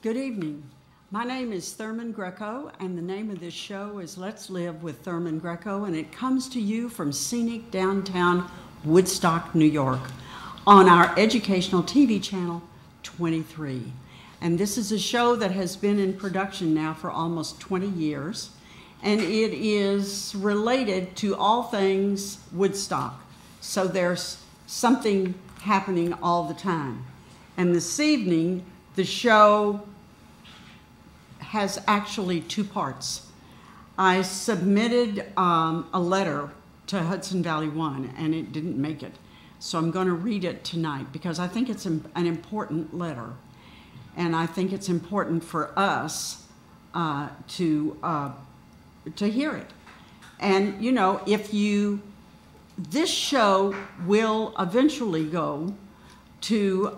Good evening. My name is Thurman Greco, and the name of this show is Let's Live with Thurman Greco, and it comes to you from scenic downtown Woodstock, New York, on our educational TV channel 23. And this is a show that has been in production now for almost 20 years, and it is related to all things Woodstock. So there's something happening all the time. And this evening, the show has actually two parts. I submitted a letter to Hudson Valley One, and it didn't make it. So I'm going to read it tonight because I think it's an important letter. And I think it's important for us to hear it. And, you know, this show will eventually go to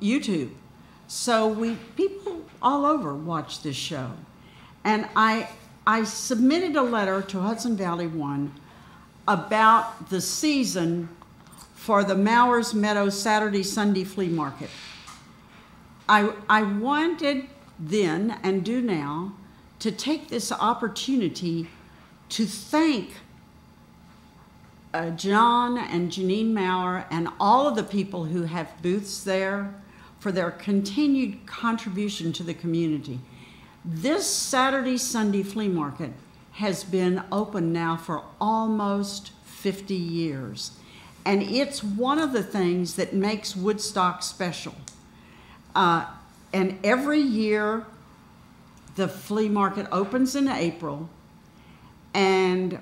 YouTube. So people all over watch this show. And I submitted a letter to Hudson Valley One about the season for the Mowers Meadow Saturday Sunday Flea Market. I wanted then, and do now, to take this opportunity to thank John and Janine Maurer and all of the people who have booths there for their continued contribution to the community. This Saturday Sunday Flea Market has been open now for almost 50 years. And it's one of the things that makes Woodstock special. And every year, the flea market opens in April, and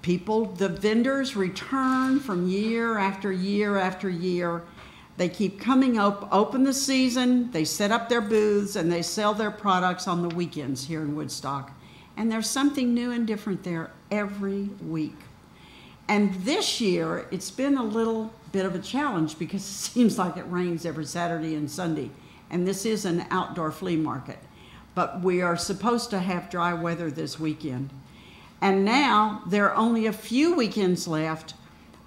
the vendors return from year after year after year. They keep coming open the season, they set up their booths, and they sell their products on the weekends here in Woodstock. And there's something new and different there every week. And this year, it's been a little bit of a challenge because it seems like it rains every Saturday and Sunday. And this is an outdoor flea market. But we are supposed to have dry weather this weekend. And now there are only a few weekends left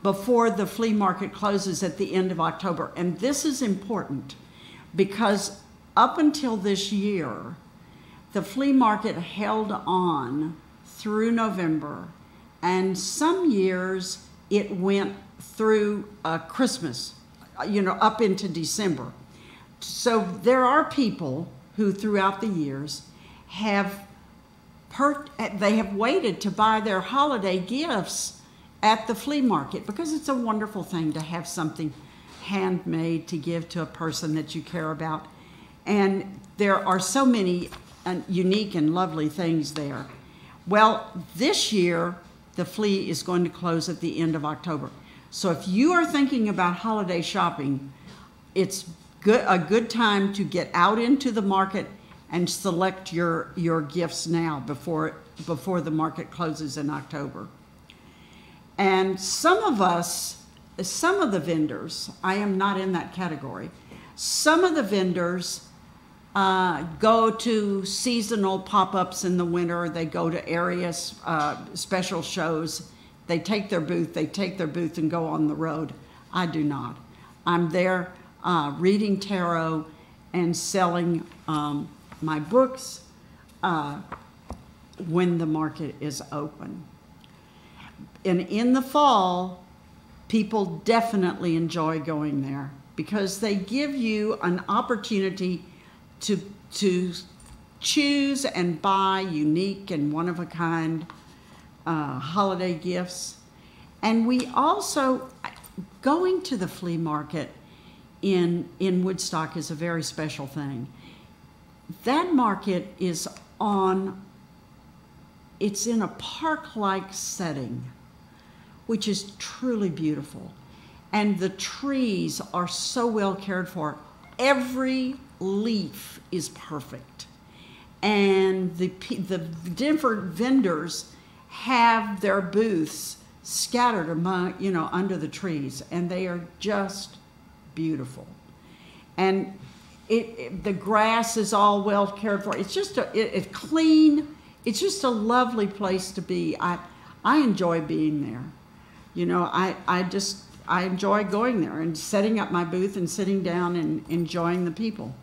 before the flea market closes at the end of October. And this is important because up until this year, the flea market held on through November, and some years it went through Christmas, up into December. So there are people who throughout the years have waited to buy their holiday gifts at the flea market because it's a wonderful thing to have something handmade to give to a person that you care about. And there are so many unique and lovely things there. Well, this year, the flea is going to close at the end of October. So if you are thinking about holiday shopping, it's a good time to get out into the market and select your gifts now before the market closes in October. And some of the vendors, I am not in that category, some of the vendors go to seasonal pop-ups in the winter. They go to areas, special shows. They take their booth and go on the road. I do not. I'm there reading tarot and selling my books when the market is open. And in the fall, people definitely enjoy going there because they give you an opportunity to choose and buy unique and one-of-a-kind holiday gifts. And we also, going to the flea market in Woodstock is a very special thing. That market is it's in a park-like setting, which is truly beautiful. And the trees are so well cared for. Every leaf is perfect. And the different vendors have their booths scattered among, under the trees, and they are just beautiful. And the grass is all well cared for. It's just it's clean. It's just a lovely place to be. I enjoy being there. I enjoy going there and setting up my booth and sitting down and enjoying the people.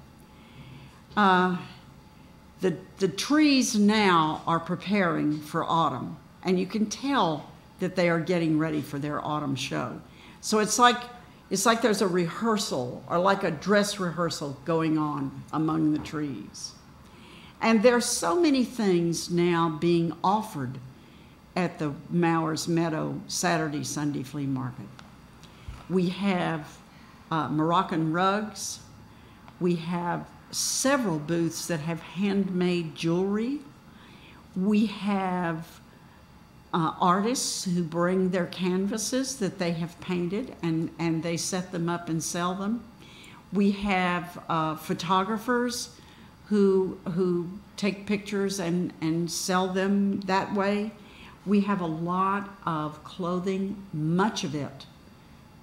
the trees now are preparing for autumn, and you can tell that they are getting ready for their autumn show. So it's like there's a rehearsal, or like a dress rehearsal going on among the trees. And there's so many things now being offered at the Mowers Meadow Saturday, Sunday flea market. We have Moroccan rugs. We have several booths that have handmade jewelry. We have artists who bring their canvases that they have painted, and they set them up and sell them. We have photographers who take pictures and sell them that way. We have a lot of clothing, much of it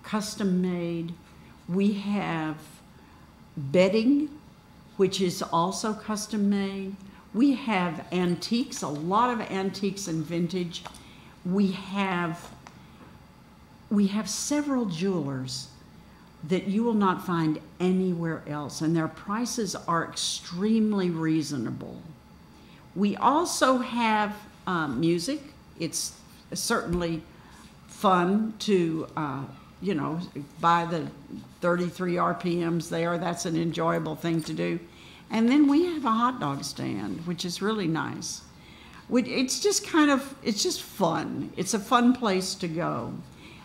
custom made. We have bedding, which is also custom made. We have antiques, a lot of antiques and vintage. We have several jewelers that you will not find anywhere else, and their prices are extremely reasonable. We also have music. It's certainly fun to by the 33 RPMs there. That's an enjoyable thing to do. And then we have a hot dog stand, which is really nice. It's just fun. It's a fun place to go.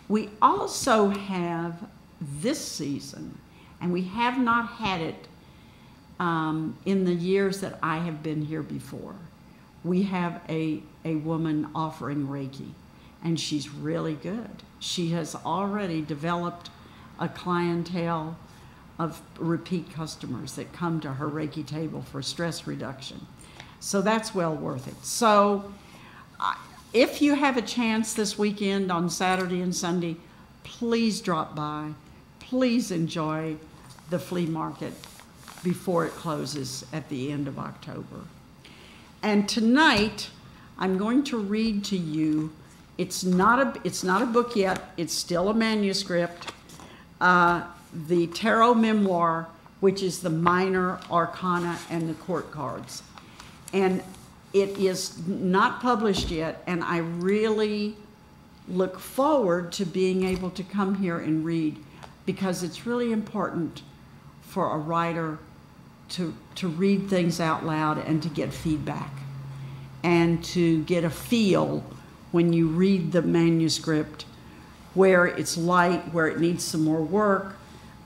We also have this season, and we have not had it in the years that I have been here before. We have a woman offering Reiki, and she's really good. She has already developed a clientele of repeat customers that come to her Reiki table for stress reduction. So that's well worth it. So if you have a chance this weekend on Saturday and Sunday, please drop by. Please enjoy the flea market before it closes at the end of October. And tonight, I'm going to read to you. It's not a book yet. It's still a manuscript. The Tarot Memoir, which is the minor arcana and the court cards. And it is not published yet, and I really look forward to being able to come here and read, because it's really important for a writer to read things out loud and to get feedback and to get a feel when you read the manuscript where it's light, where it needs some more work.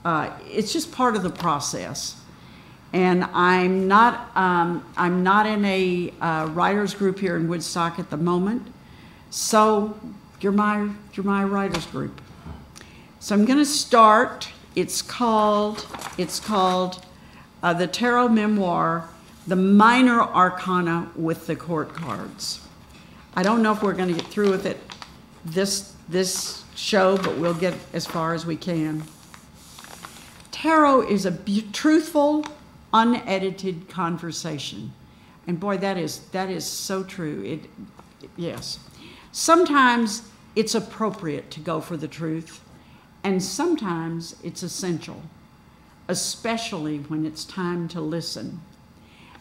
It's just part of the process. And I'm not in a writers group here in Woodstock at the moment, so you're my writers group. So I'm going to start. It's called the Tarot Memoir, the Minor Arcana with the Court Cards. I don't know if we're going to get through with it this show, but we'll get as far as we can. Tarot is a truthful, unedited conversation. And boy, that is so true. Yes. Sometimes it's appropriate to go for the truth, and sometimes it's essential, especially when it's time to listen.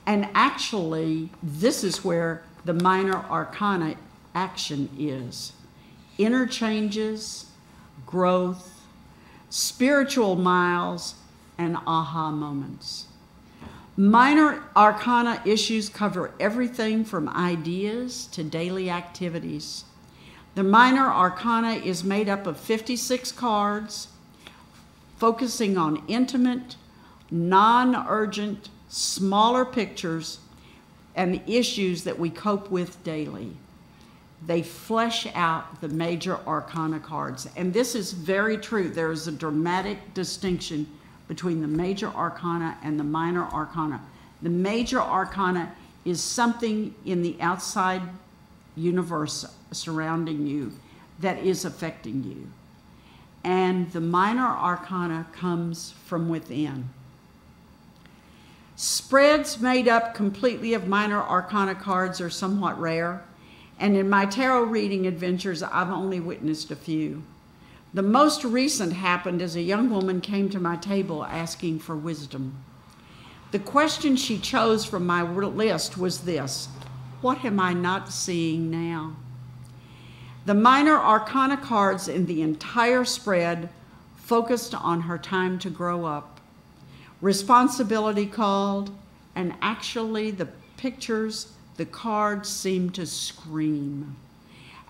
And actually, this is where the minor arcana action is. Interchanges, growth, spiritual miles, and aha moments. Minor arcana issues cover everything from ideas to daily activities. The minor arcana is made up of 56 cards, focusing on intimate, non-urgent, smaller pictures and issues that we cope with daily. They flesh out the major arcana cards. And this is very true. There is a dramatic distinction between the major arcana and the minor arcana. The major arcana is something in the outside universe surrounding you that is affecting you. And the minor arcana comes from within. Spreads made up completely of minor arcana cards are somewhat rare, and in my tarot reading adventures, I've only witnessed a few. The most recent happened as a young woman came to my table asking for wisdom. The question she chose from my list was this: what am I not seeing now? The minor arcana cards in the entire spread focused on her time to grow up. Responsibility called, and actually the pictures, the cards seemed to scream.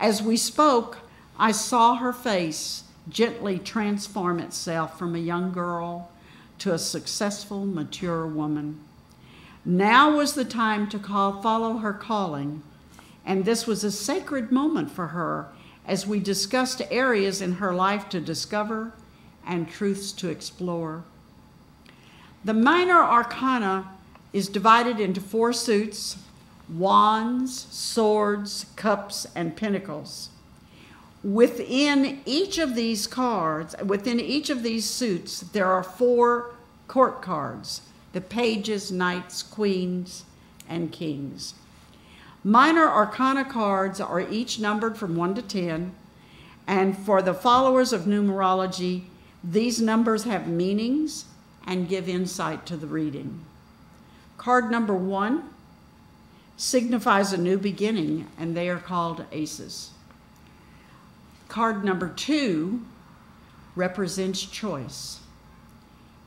As we spoke, I saw her face gently transform itself from a young girl to a successful, mature woman. Now was the time to follow her calling, and this was a sacred moment for her as we discussed areas in her life to discover and truths to explore. The minor arcana is divided into 4 suits: wands, swords, cups, and pentacles. Within each of these cards, within each of these suits, there are 4 court cards: the pages, knights, queens, and kings. Minor arcana cards are each numbered from 1 to 10, and for the followers of numerology, these numbers have meanings and give insight to the reading. Card number 1 signifies a new beginning, and they are called aces. Card number 2 represents choice.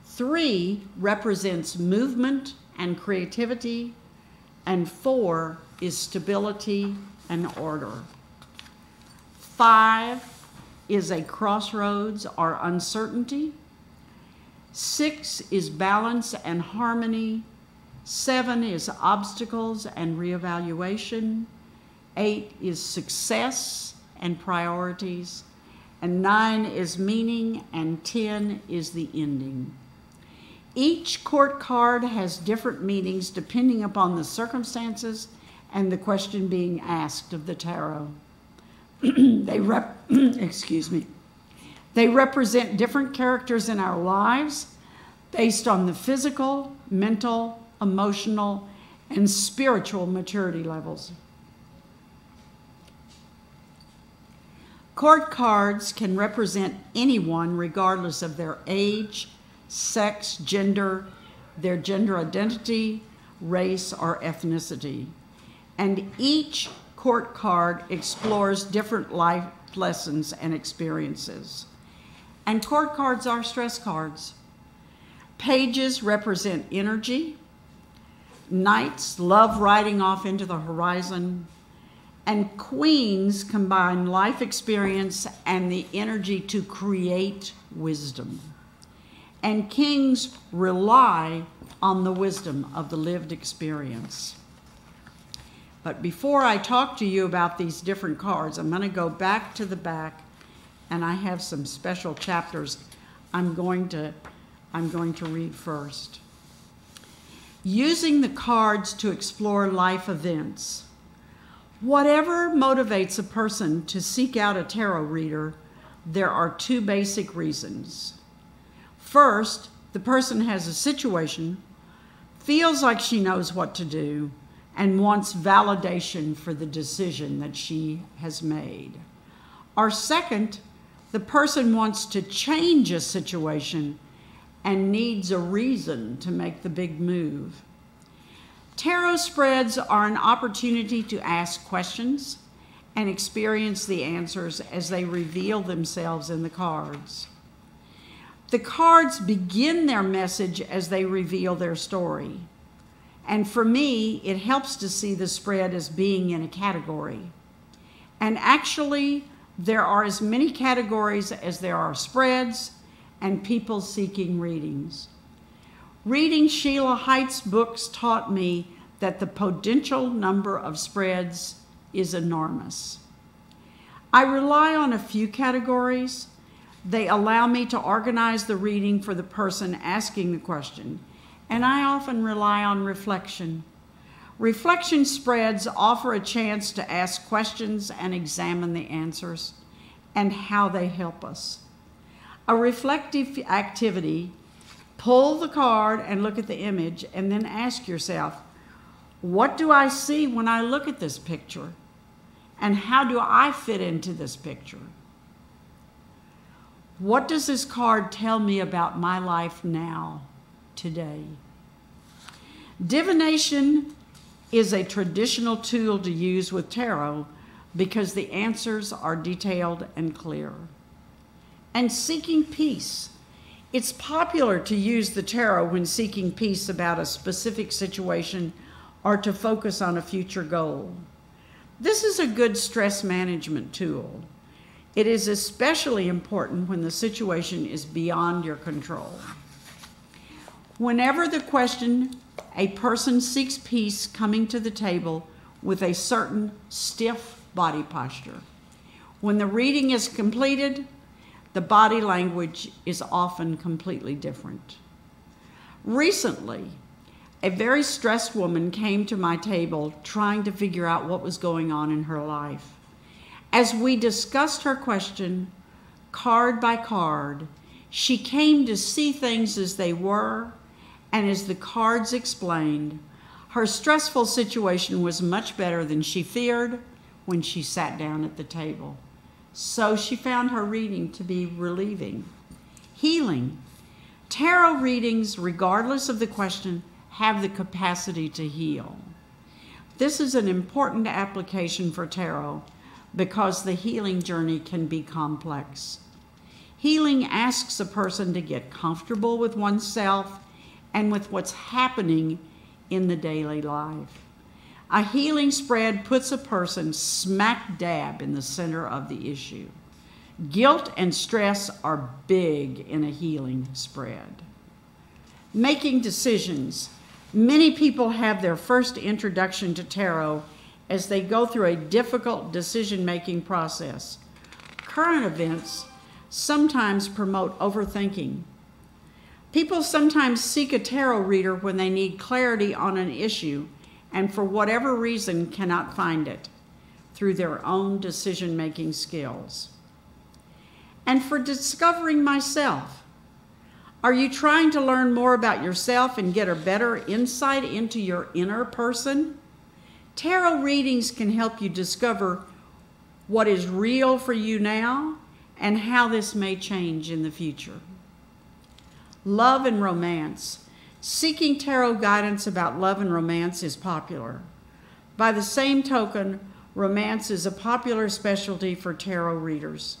3 represents movement and creativity, and 4 is stability and order. 5 is a crossroads or uncertainty. 6 is balance and harmony. 7 is obstacles and reevaluation. 8 is success and priorities. And 9 is meaning, and 10 is the ending. Each court card has different meanings depending upon the circumstances and the question being asked of the tarot. Excuse me. They represent different characters in our lives based on the physical, mental, emotional, and spiritual maturity levels. Court cards can represent anyone regardless of their age, sex, gender, their gender identity, race, or ethnicity. And each court card explores different life lessons and experiences. And court cards are stress cards. Pages represent energy. Knights love riding off into the horizon. And queens combine life experience and the energy to create wisdom. And kings rely on the wisdom of the lived experience. But before I talk to you about these different cards, I'm going to go back to the back, and I have some special chapters I'm going to read first. Using the cards to explore life events. Whatever motivates a person to seek out a tarot reader, there are 2 basic reasons. First, the person has a situation, feels like she knows what to do, and wants validation for the decision that she has made. Or second, the person wants to change a situation and needs a reason to make the big move. Tarot spreads are an opportunity to ask questions and experience the answers as they reveal themselves in the cards. The cards begin their message as they reveal their story. And for me, it helps to see the spread as being in a category. And actually, there are as many categories as there are spreads and people seeking readings. Reading Sheila Height's books taught me that the potential number of spreads is enormous. I rely on a few categories. They allow me to organize the reading for the person asking the question, and I often rely on reflection. Reflection spreads offer a chance to ask questions and examine the answers and how they help us. A reflective activity: pull the card and look at the image, and then ask yourself, what do I see when I look at this picture? And how do I fit into this picture? What does this card tell me about my life now, today? Divination is a traditional tool to use with tarot because the answers are detailed and clear. And seeking peace. It's popular to use the tarot when seeking peace about a specific situation or to focus on a future goal. This is a good stress management tool. It is especially important when the situation is beyond your control. Whenever the question, a person seeks peace coming to the table with a certain stiff body posture. When the reading is completed, the body language is often completely different. Recently, a very stressed woman came to my table trying to figure out what was going on in her life. As we discussed her question, card by card, she came to see things as they were, and as the cards explained, her stressful situation was much better than she feared when she sat down at the table. So she found her reading to be relieving. Healing. Tarot readings, regardless of the question, have the capacity to heal. This is an important application for tarot because the healing journey can be complex. Healing asks a person to get comfortable with oneself and with what's happening in the daily life. A healing spread puts a person smack dab in the center of the issue. Guilt and stress are big in a healing spread. Making decisions. Many people have their first introduction to tarot as they go through a difficult decision-making process. Current events sometimes promote overthinking. People sometimes seek a tarot reader when they need clarity on an issue and for whatever reason cannot find it through their own decision-making skills. And for discovering myself. Are you trying to learn more about yourself and get a better insight into your inner person? Tarot readings can help you discover what is real for you now and how this may change in the future. Love and romance. Seeking tarot guidance about love and romance is popular. By the same token, romance is a popular specialty for tarot readers.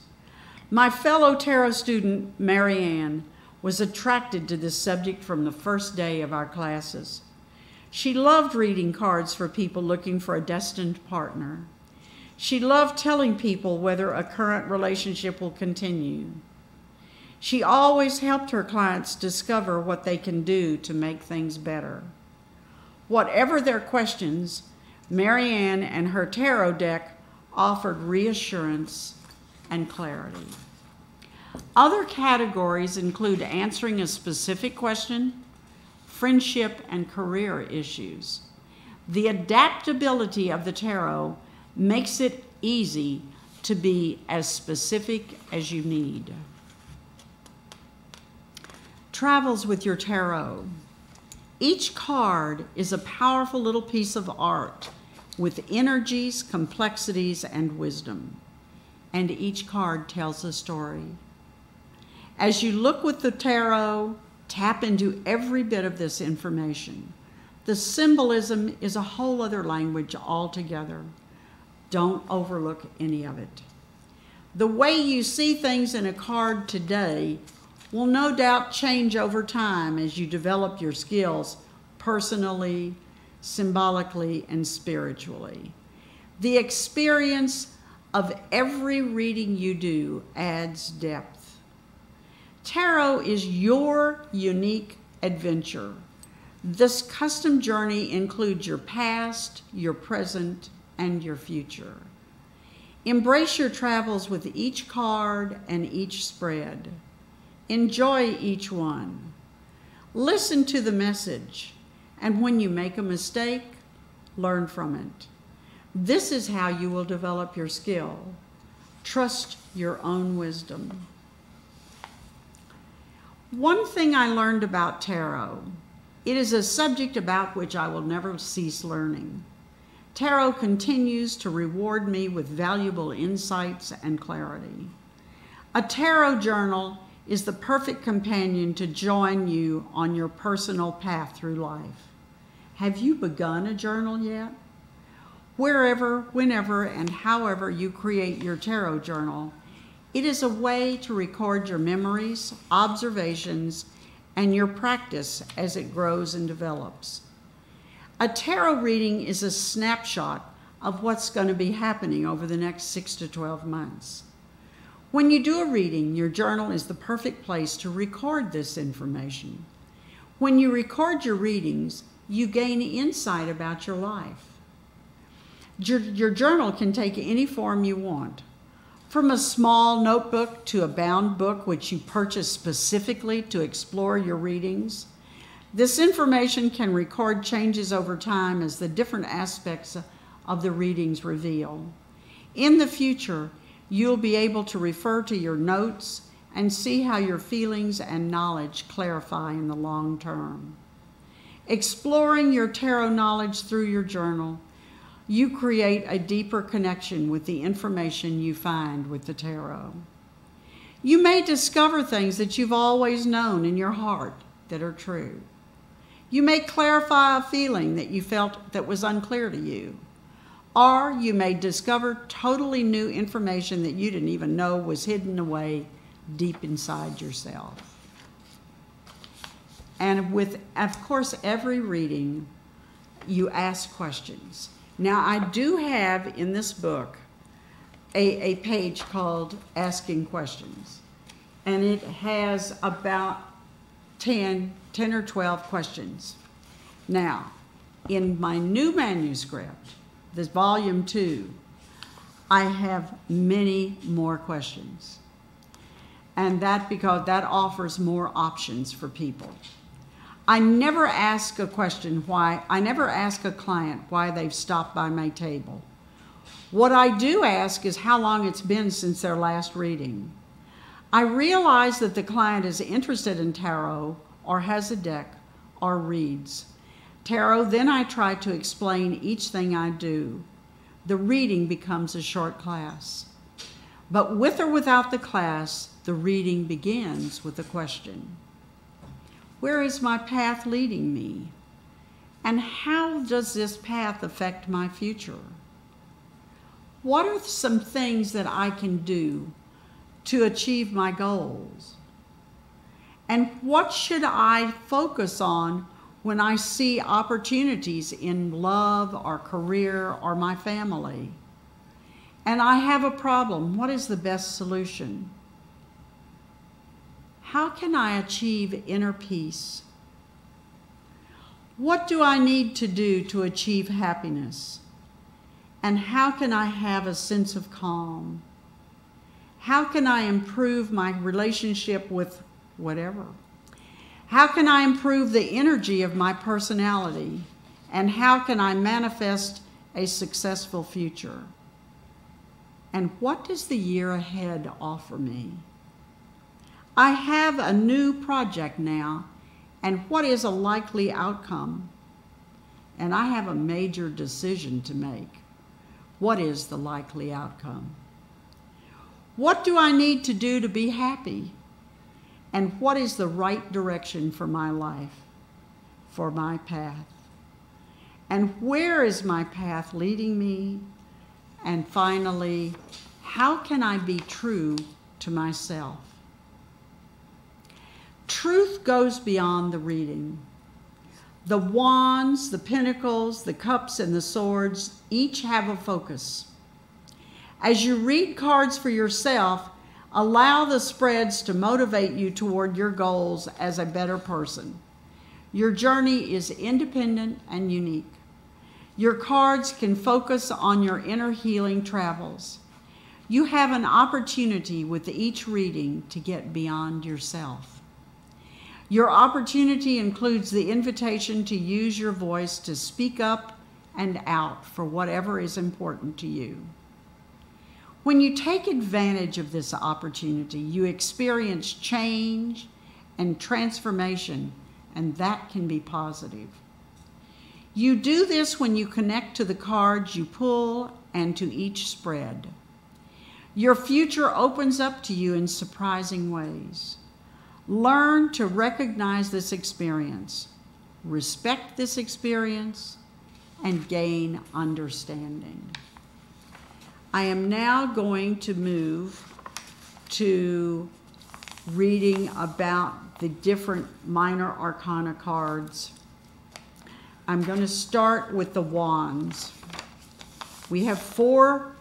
My fellow tarot student, Mary Ann, was attracted to this subject from the first day of our classes. She loved reading cards for people looking for a destined partner. She loved telling people whether a current relationship will continue. She always helped her clients discover what they can do to make things better. Whatever their questions, Mary Ann and her tarot deck offered reassurance and clarity. Other categories include answering a specific question, friendship and career issues. The adaptability of the tarot makes it easy to be as specific as you need. Travels with your tarot. Each card is a powerful little piece of art with energies, complexities, and wisdom. And each card tells a story. As you look with the tarot, tap into every bit of this information. The symbolism is a whole other language altogether. Don't overlook any of it. The way you see things in a card today will no doubt change over time as you develop your skills personally, symbolically, and spiritually. The experience of every reading you do adds depth. Tarot is your unique adventure. This custom journey includes your past, your present, and your future. Embrace your travels with each card and each spread. Enjoy each one. Listen to the message, and when you make a mistake, learn from it. This is how you will develop your skill. Trust your own wisdom. One thing I learned about tarot, it is a subject about which I will never cease learning. Tarot continues to reward me with valuable insights and clarity. A tarot journal is the perfect companion to join you on your personal path through life. Have you begun a journal yet? Wherever, whenever, and however you create your tarot journal, it is a way to record your memories, observations, and your practice as it grows and develops. A tarot reading is a snapshot of what's going to be happening over the next 6 to 12 months. When you do a reading, your journal is the perfect place to record this information. When you record your readings, you gain insight about your life. Your journal can take any form you want, from a small notebook to a bound book which you purchase specifically to explore your readings. This information can record changes over time as the different aspects of the readings reveal. In the future, you'll be able to refer to your notes and see how your feelings and knowledge clarify in the long term. Exploring your tarot knowledge through your journal, you create a deeper connection with the information you find with the tarot. You may discover things that you've always known in your heart that are true. You may clarify a feeling that you felt that was unclear to you. Or you may discover totally new information that you didn't even know was hidden away deep inside yourself. And with, of course, every reading, you ask questions. Now, I do have in this book a page called Asking Questions, and it has about 10 or 12 questions. Now, in my new manuscript, this volume 2, I have many more questions. And because that offers more options for people. I never ask a question why, I never ask a client why they've stopped by my table. What I do ask is how long it's been since their last reading. I realize that the client is interested in tarot or has a deck or reads tarot, then I try to explain each thing I do. The reading becomes a short class. But with or without the class, the reading begins with a question. Where is my path leading me? And how does this path affect my future? What are some things that I can do to achieve my goals? And what should I focus on when I see opportunities in love or career or my family? And I have a problem. What is the best solution? How can I achieve inner peace? What do I need to do to achieve happiness? And how can I have a sense of calm? How can I improve my relationship with whatever? How can I improve the energy of my personality? And how can I manifest a successful future? And what does the year ahead offer me? I have a new project now, and what is a likely outcome? And I have a major decision to make. What is the likely outcome? What do I need to do to be happy? And what is the right direction for my life, for my path? And where is my path leading me? And finally, how can I be true to myself? Truth goes beyond the reading. The wands, the pentacles, the cups, and the swords each have a focus. As you read cards for yourself, allow the spreads to motivate you toward your goals as a better person. Your journey is independent and unique. Your cards can focus on your inner healing travels. You have an opportunity with each reading to get beyond yourself. Your opportunity includes the invitation to use your voice to speak up and out for whatever is important to you. When you take advantage of this opportunity, you experience change and transformation, and that can be positive. You do this when you connect to the cards you pull and to each spread. Your future opens up to you in surprising ways. Learn to recognize this experience. respect this experience, and gain understanding. I am now going to move to reading about the different minor arcana cards. I'm going to start with the wands. We have four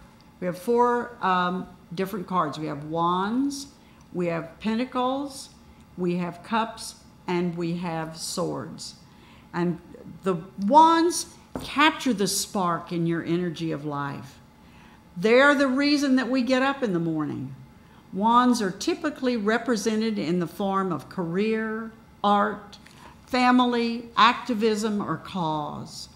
different cards. We have wands, we have pentacles, we have cups, and we have swords. And the wands capture the spark in your energy of life. They're the reason that we get up in the morning. Wands are typically represented in the form of career, art, family, activism, or cause.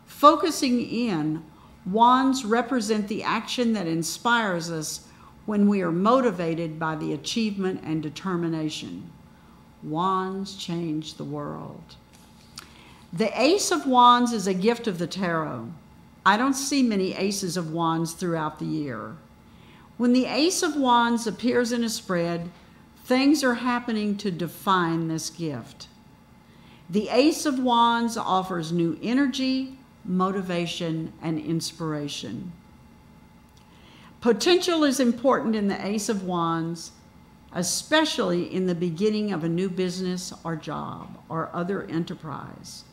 Focusing in, wands represent the action that inspires us when we are motivated by the achievement and determination. Wands change the world. The Ace of Wands is a gift of the tarot. I don't see many aces of wands throughout the year. When the Ace of Wands appears in a spread, things are happening to define this gift. The Ace of Wands offers new energy, motivation, and inspiration. Potential is important in the Ace of Wands, especially in the beginning of a new business or job or other enterprise.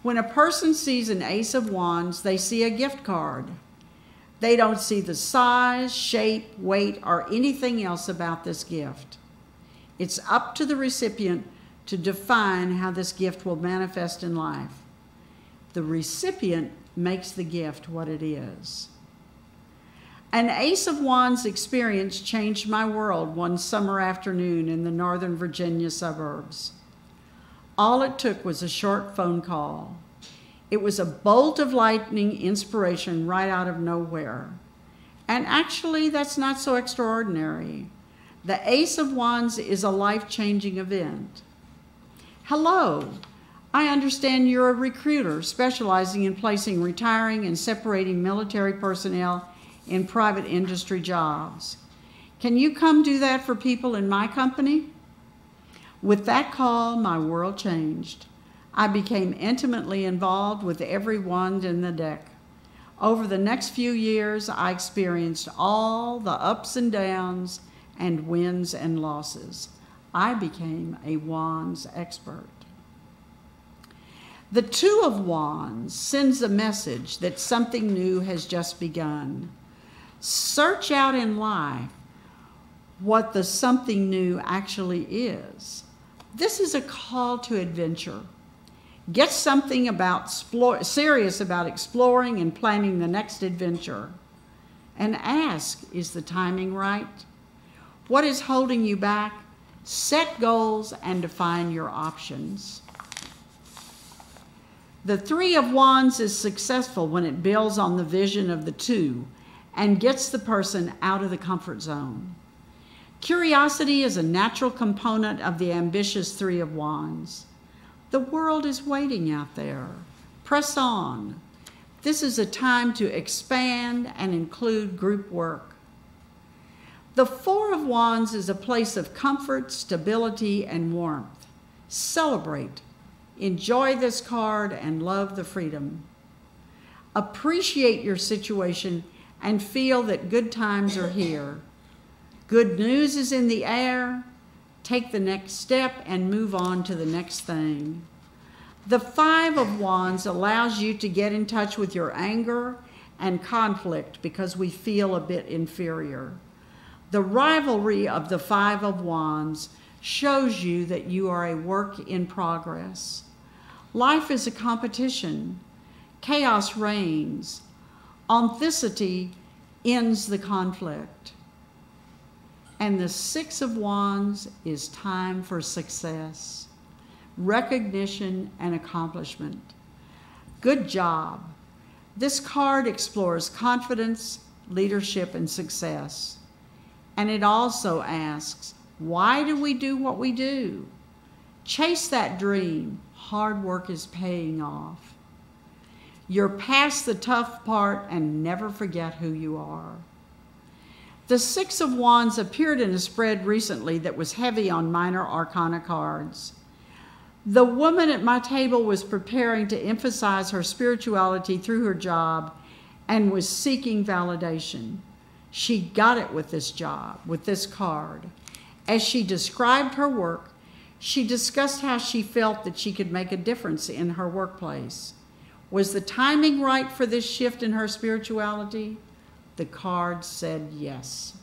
When a person sees an Ace of Wands, they see a gift card. They don't see the size, shape, weight, or anything else about this gift. It's up to the recipient to define how this gift will manifest in life. The recipient makes the gift what it is. An Ace of Wands experience changed my world one summer afternoon in the Northern Virginia suburbs. All it took was a short phone call. It was a bolt of lightning inspiration right out of nowhere. And actually, that's not so extraordinary. The Ace of Wands is a life-changing event. Hello, I understand you're a recruiter specializing in placing retiring and separating military personnel in private industry jobs. Can you come do that for people in my company? With that call, my world changed. I became intimately involved with every wand in the deck. Over the next few years, I experienced all the ups and downs and wins and losses. I became a wands expert. The Two of Wands sends a message that something new has just begun. Search out in life what the something new actually is. This is a call to adventure. Get something serious about exploring and planning the next adventure. And ask, is the timing right? What is holding you back? Set goals and define your options. The Three of Wands is successful when it builds on the vision of the two and gets the person out of the comfort zone. Curiosity is a natural component of the ambitious Three of Wands. The world is waiting out there. Press on. This is a time to expand and include group work. The Four of Wands is a place of comfort, stability, and warmth. Celebrate. Enjoy this card and love the freedom. Appreciate your situation and feel that good times are here. Good news is in the air. Take the next step and move on to the next thing. The Five of Wands allows you to get in touch with your anger and conflict because we feel a bit inferior. The rivalry of the Five of Wands shows you that you are a work in progress. Life is a competition. Chaos reigns. Authenticity ends the conflict. And the Six of Wands is time for success, recognition, and accomplishment. Good job. This card explores confidence, leadership, and success. And it also asks, why do we do what we do? Chase that dream. Hard work is paying off. You're past the tough part and never forget who you are. The Six of Wands appeared in a spread recently that was heavy on minor arcana cards. The woman at my table was preparing to emphasize her spirituality through her job and was seeking validation. She got it with this job, with this card. As she described her work, she discussed how she felt that she could make a difference in her workplace. Was the timing right for this shift in her spirituality? The card said yes.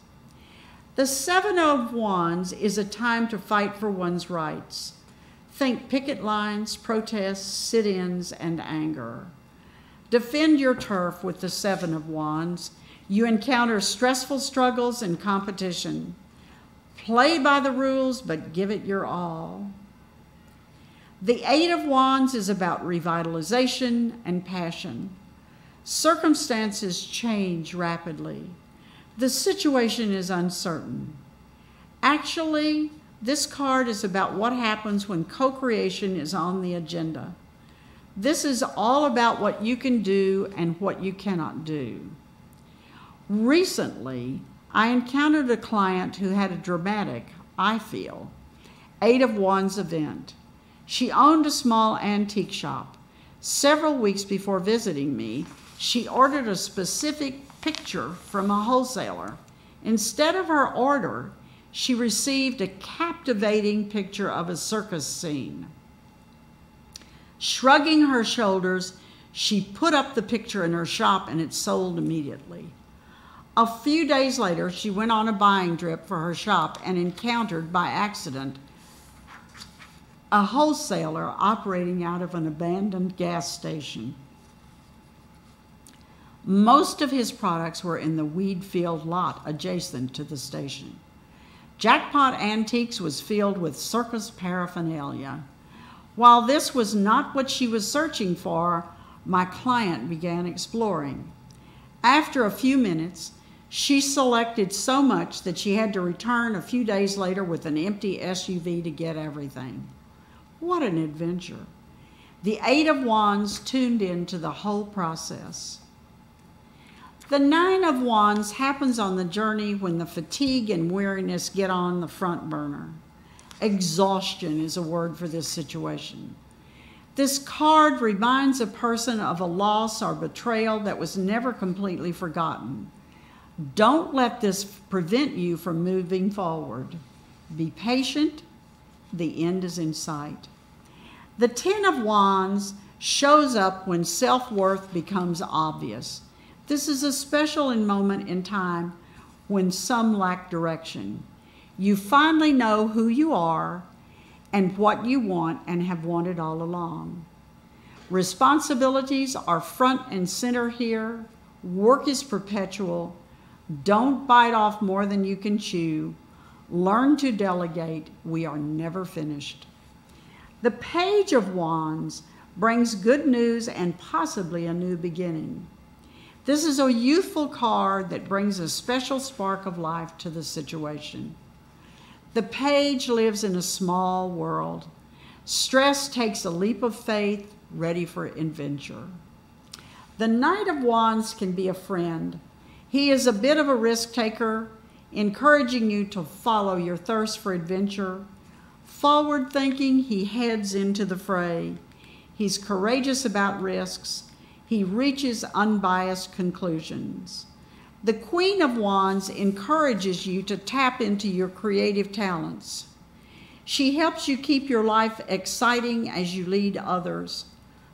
The Seven of Wands is a time to fight for one's rights. Think picket lines, protests, sit-ins, and anger. Defend your turf with the Seven of Wands. You encounter stressful struggles and competition. Play by the rules, but give it your all. The Eight of Wands is about revitalization and passion. Circumstances change rapidly. The situation is uncertain. Actually, this card is about what happens when co-creation is on the agenda. This is all about what you can do and what you cannot do. Recently, I encountered a client who had a dramatic, I feel, Eight of Wands event. She owned a small antique shop. Several weeks before visiting me, she ordered a specific picture from a wholesaler. Instead of her order, she received a captivating picture of a circus scene. Shrugging her shoulders, she put up the picture in her shop and it sold immediately. A few days later, she went on a buying trip for her shop and encountered, by accident, a wholesaler operating out of an abandoned gas station. Most of his products were in the weed-filled lot adjacent to the station. Jackpot Antiques was filled with circus paraphernalia. While this was not what she was searching for, my client began exploring. After a few minutes, she selected so much that she had to return a few days later with an empty SUV to get everything. What an adventure. The Eight of Wands tuned into the whole process. The Nine of Wands happens on the journey when the fatigue and weariness get on the front burner. Exhaustion is a word for this situation. This card reminds a person of a loss or betrayal that was never completely forgotten. Don't let this prevent you from moving forward. Be patient. The end is in sight. The Ten of Wands shows up when self-worth becomes obvious. This is a special moment in time when some lack direction. You finally know who you are and what you want and have wanted all along. Responsibilities are front and center here. Work is perpetual. Don't bite off more than you can chew. Learn to delegate. We are never finished. The Page of Wands brings good news and possibly a new beginning. This is a youthful card that brings a special spark of life to the situation. The Page lives in a small world. Stress takes a leap of faith, ready for adventure. The Knight of Wands can be a friend. He is a bit of a risk taker, encouraging you to follow your thirst for adventure. Forward thinking, he heads into the fray. He's courageous about risks. He reaches unbiased conclusions. The Queen of Wands encourages you to tap into your creative talents. She helps you keep your life exciting as you lead others.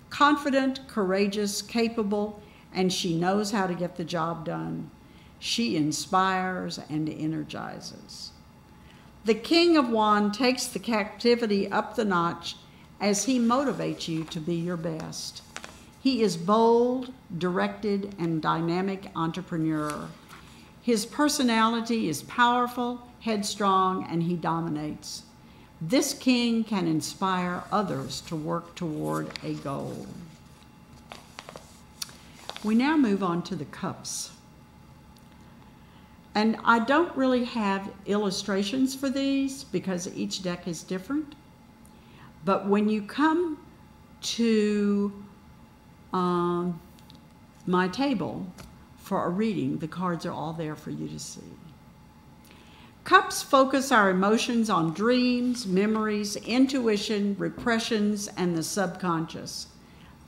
Confident, courageous, capable, and she knows how to get the job done. She inspires and energizes. The King of Wands takes the captivity up the notch as he motivates you to be your best. He is bold, directed, and dynamic entrepreneur. His personality is powerful, headstrong, and he dominates. This king can inspire others to work toward a goal. We now move on to the cups. And I don't really have illustrations for these because each deck is different. But when you come to my table for a reading, the cards are all there for you to see. Cups focus our emotions on dreams, memories, intuition, repressions, and the subconscious.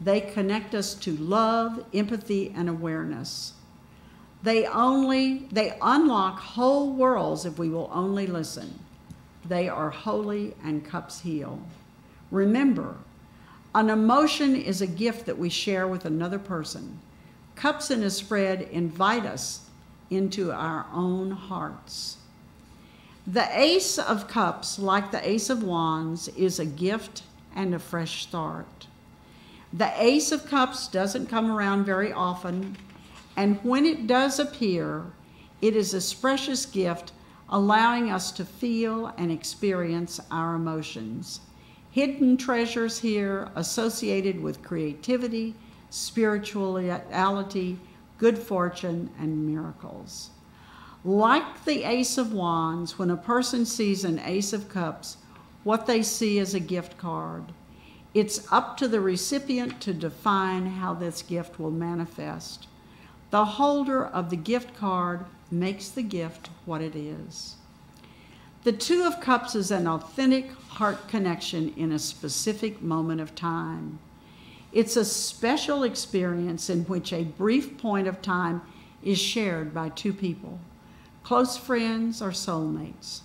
They connect us to love, empathy, and awareness. They unlock whole worlds if we will only listen. They are holy and cups heal. Remember, an emotion is a gift that we share with another person. Cups in a spread invite us into our own hearts. The Ace of Cups, like the Ace of Wands, is a gift and a fresh start. The Ace of Cups doesn't come around very often, and when it does appear, it is a precious gift allowing us to feel and experience our emotions. Hidden treasures here associated with creativity, spirituality, good fortune, and miracles. Like the Ace of Wands, when a person sees an Ace of Cups, what they see is a gift card. It's up to the recipient to define how this gift will manifest. The holder of the gift card makes the gift what it is. The Two of Cups is an authentic heart connection in a specific moment of time. It's a special experience in which a brief point of time is shared by two people, close friends or soulmates.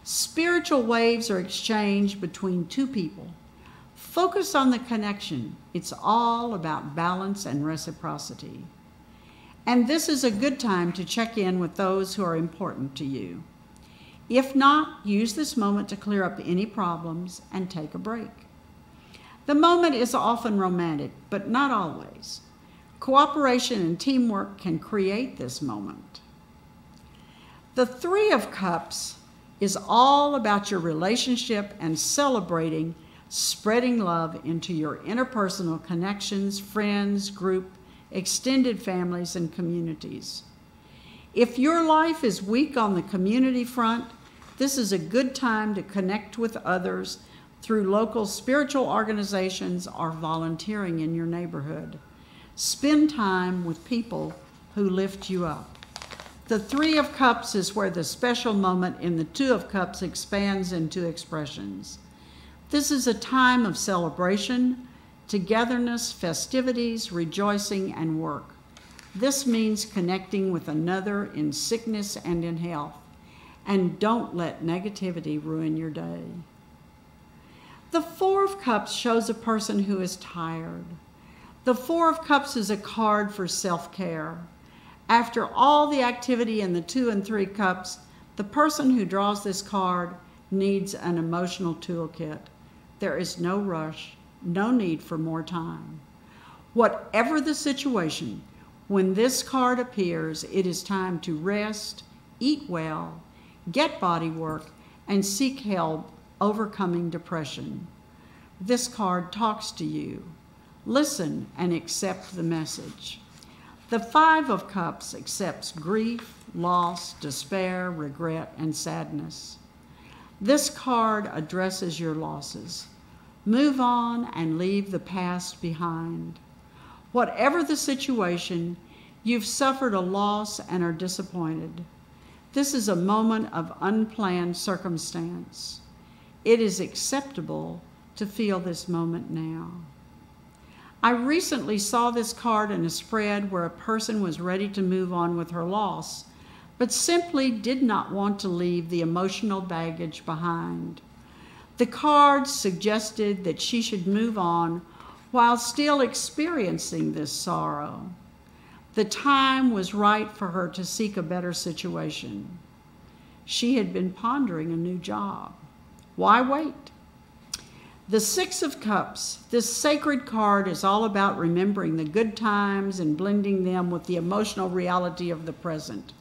Spiritual waves are exchanged between two people. Focus on the connection. It's all about balance and reciprocity. And this is a good time to check in with those who are important to you. If not, use this moment to clear up any problems and take a break. The moment is often romantic, but not always. Cooperation and teamwork can create this moment. The Three of Cups is all about your relationship and celebrating, spreading love into your interpersonal connections, friends, group, extended families, and communities. If your life is weak on the community front, this is a good time to connect with others through local spiritual organizations or volunteering in your neighborhood. Spend time with people who lift you up. The Three of Cups is where the special moment in the Two of Cups expands into expressions. This is a time of celebration, togetherness, festivities, rejoicing, and work. This means connecting with another in sickness and in health. And don't let negativity ruin your day. The Four of Cups shows a person who is tired. The Four of Cups is a card for self-care. After all the activity in the Two and Three Cups, the person who draws this card needs an emotional toolkit. There is no rush, no need for more time. Whatever the situation, when this card appears, it is time to rest, eat well, get body work, and seek help overcoming depression. This card talks to you. Listen and accept the message. The Five of Cups accepts grief, loss, despair, regret, and sadness. This card addresses your losses. Move on and leave the past behind. Whatever the situation, you've suffered a loss and are disappointed. This is a moment of unplanned circumstance. It is acceptable to feel this moment now. I recently saw this card in a spread where a person was ready to move on with her loss, but simply did not want to leave the emotional baggage behind. The card suggested that she should move on while still experiencing this sorrow. The time was right for her to seek a better situation. She had been pondering a new job. Why wait? The Six of Cups, this sacred card, is all about remembering the good times and blending them with the emotional reality of the present.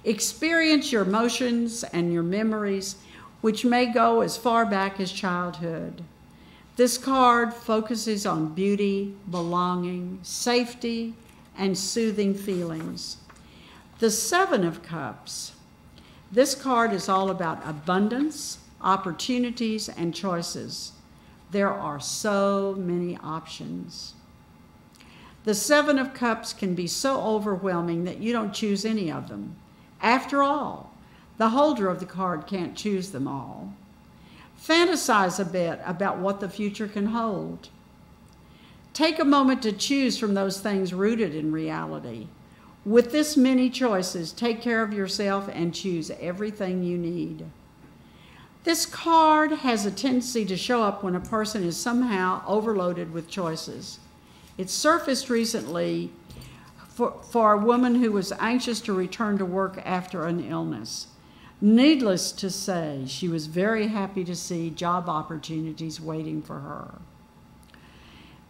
Experience your emotions and your memories, which may go as far back as childhood. This card focuses on beauty, belonging, safety, and soothing feelings. The Seven of Cups. This card is all about abundance, opportunities, and choices. There are so many options. The Seven of Cups can be so overwhelming that you don't choose any of them. After all, The holder of the card can't choose them all. Fantasize a bit about what the future can hold. Take a moment to choose from those things rooted in reality. With this many choices, take care of yourself and choose everything you need. This card has a tendency to show up when a person is somehow overloaded with choices. It surfaced recently for a woman who was anxious to return to work after an illness. Needless to say, she was very happy to see job opportunities waiting for her.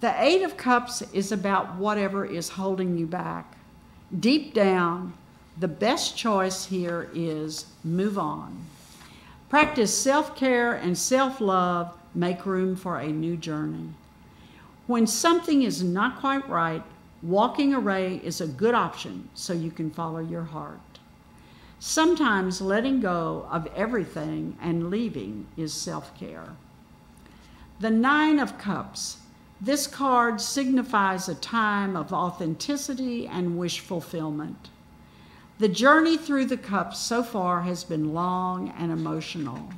The Eight of Cups is about whatever is holding you back. Deep down, the best choice here is move on. Practice self-care and self-love. Make room for a new journey. When something is not quite right, walking away is a good option so you can follow your heart. Sometimes letting go of everything and leaving is self-care. The Nine of Cups. This card signifies a time of authenticity and wish fulfillment. The journey through the cups so far has been long and emotional.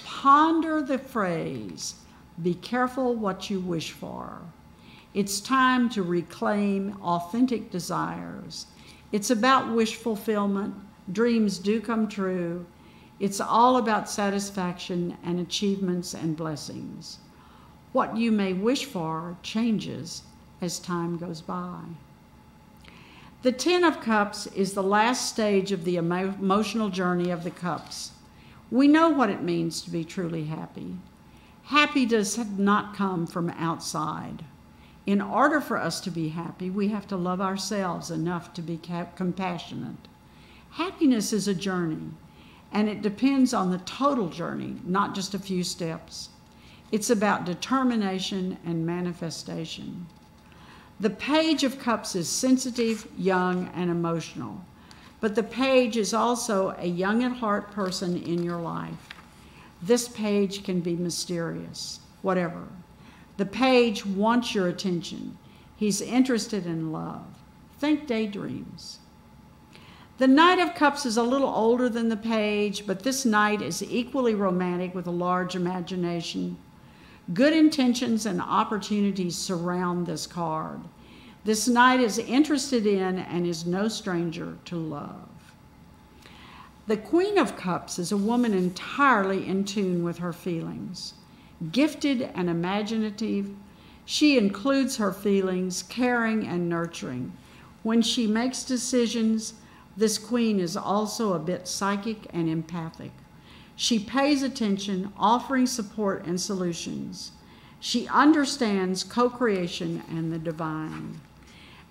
Ponder the phrase, be careful what you wish for. It's time to reclaim authentic desires. It's about wish fulfillment. Dreams do come true. It's all about satisfaction and achievements and blessings. What you may wish for changes as time goes by. The Ten of Cups is the last stage of the emotional journey of the cups. We know what it means to be truly happy. Happy does not come from outside. In order for us to be happy, we have to love ourselves enough to be compassionate. Happiness is a journey, and it depends on the total journey, not just a few steps. It's about determination and manifestation. The Page of Cups is sensitive, young, and emotional, but the Page is also a young at heart person in your life. This Page can be mysterious, whatever. The Page wants your attention. He's interested in love. Think daydreams. The Knight of Cups is a little older than the Page, but this Knight is equally romantic with a large imagination. Good intentions and opportunities surround this card. This Knight is interested in and is no stranger to love. The Queen of Cups is a woman entirely in tune with her feelings. Gifted and imaginative, she includes her feelings, caring and nurturing. When she makes decisions, this queen is also a bit psychic and empathic. She pays attention, offering support and solutions. She understands co-creation and the divine.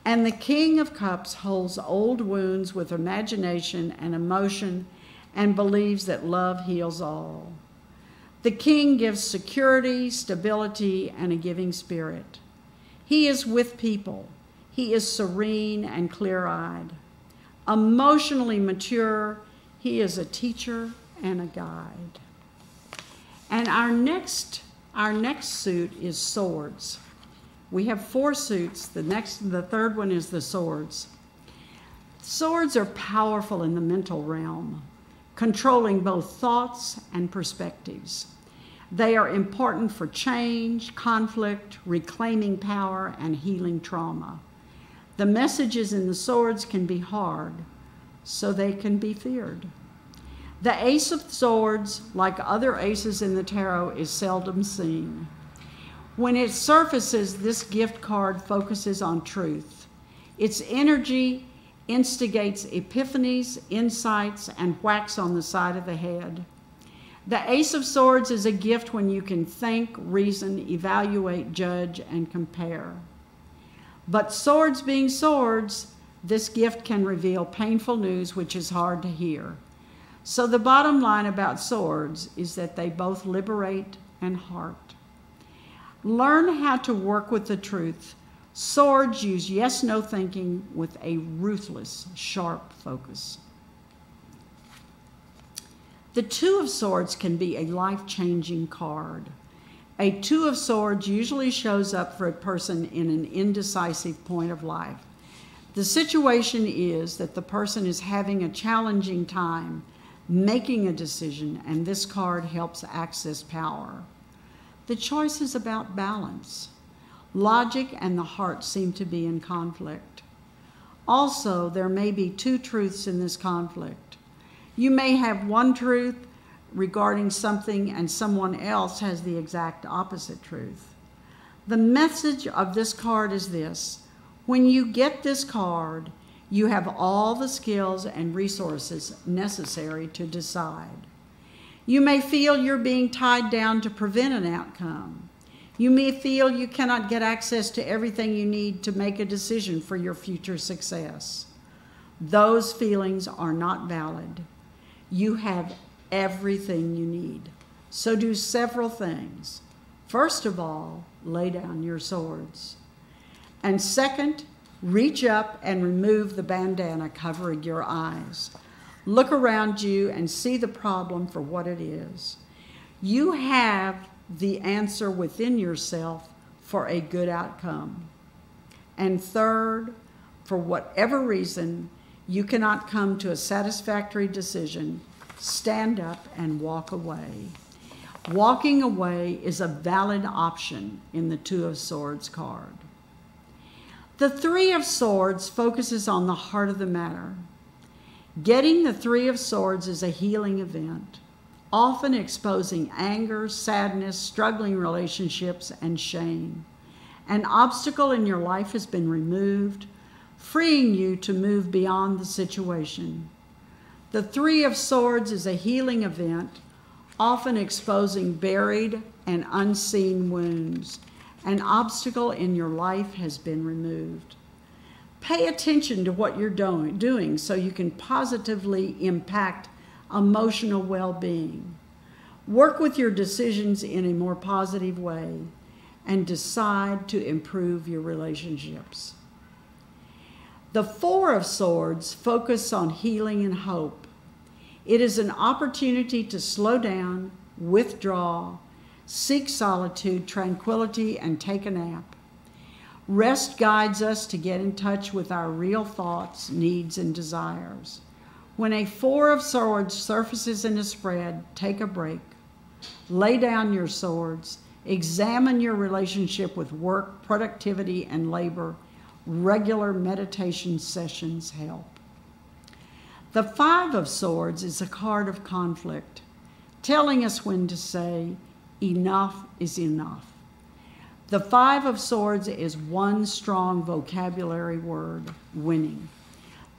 And the King of Cups holds old wounds with imagination and emotion and believes that love heals all. The King gives security, stability, and a giving spirit. He is with people. He is serene and clear-eyed. Emotionally mature, he is a teacher and a guide. And our next suit is swords. We have 4 suits. The third one is the swords. Swords are powerful in the mental realm, controlling both thoughts and perspectives. They are important for change, conflict, reclaiming power, and healing trauma. The messages in the swords can be hard, so they can be feared. The Ace of Swords, like other aces in the tarot, is seldom seen. When it surfaces, this gift card focuses on truth. Its energy instigates epiphanies, insights, and whacks on the side of the head. The Ace of Swords is a gift when you can think, reason, evaluate, judge, and compare. But swords being swords, this gift can reveal painful news which is hard to hear. So the bottom line about swords is that they both liberate and heart. Learn how to work with the truth. Swords use yes-no thinking with a ruthless, sharp focus. The Two of Swords can be a life-changing card. A Two of Swords usually shows up for a person in an indecisive point of life. The situation is that the person is having a challenging time. making a decision, and this card helps access power. The choice is about balance. Logic and the heart seem to be in conflict. Also, there may be two truths in this conflict. You may have one truth regarding something and someone else has the exact opposite truth. The message of this card is this: when you get this card, you have all the skills and resources necessary to decide. You may feel you're being tied down to prevent an outcome. You may feel you cannot get access to everything you need to make a decision for your future success. Those feelings are not valid. You have everything you need. So do several things. First of all, lay down your swords. And second, reach up and remove the bandana covering your eyes. Look around you and see the problem for what it is. You have the answer within yourself for a good outcome. And third, for whatever reason you cannot come to a satisfactory decision, stand up and walk away. Walking away is a valid option in the Two of Swords card. The Three of Swords focuses on the heart of the matter. Getting the Three of Swords is a healing event, often exposing anger, sadness, struggling relationships, and shame. An obstacle in your life has been removed, freeing you to move beyond the situation. The Three of Swords is a healing event, often exposing buried and unseen wounds. An obstacle in your life has been removed. Pay attention to what you're doing so you can positively impact emotional well-being. Work with your decisions in a more positive way and decide to improve your relationships. The Four of Swords focus on healing and hope. It is an opportunity to slow down, withdraw, seek solitude, tranquility, and take a nap. Rest guides us to get in touch with our real thoughts, needs, and desires. When a Four of Swords surfaces in a spread, take a break. Lay down your swords. Examine your relationship with work, productivity, and labor. Regular meditation sessions help. The Five of Swords is a card of conflict, telling us when to say, enough is enough. The Five of Swords is one strong vocabulary word: winning.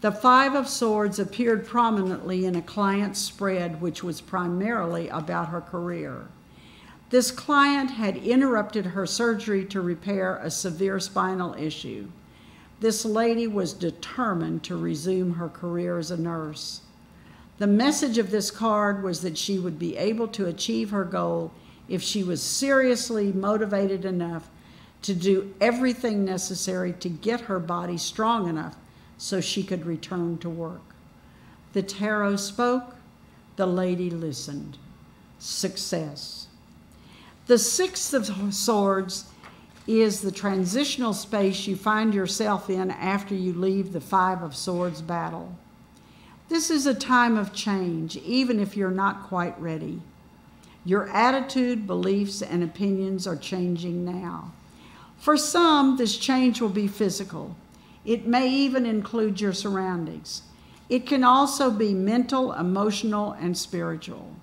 The Five of Swords appeared prominently in a client's spread, which was primarily about her career. This client had interrupted her surgery to repair a severe spinal issue. This lady was determined to resume her career as a nurse. The message of this card was that she would be able to achieve her goal if she was seriously motivated enough to do everything necessary to get her body strong enough so she could return to work. The tarot spoke, the lady listened. Success. The Six of Swords is the transitional space you find yourself in after you leave the Five of Swords battle. This is a time of change, even if you're not quite ready. Your attitude, beliefs, and opinions are changing now. For some, this change will be physical. It may even include your surroundings. It can also be mental, emotional, and spiritual.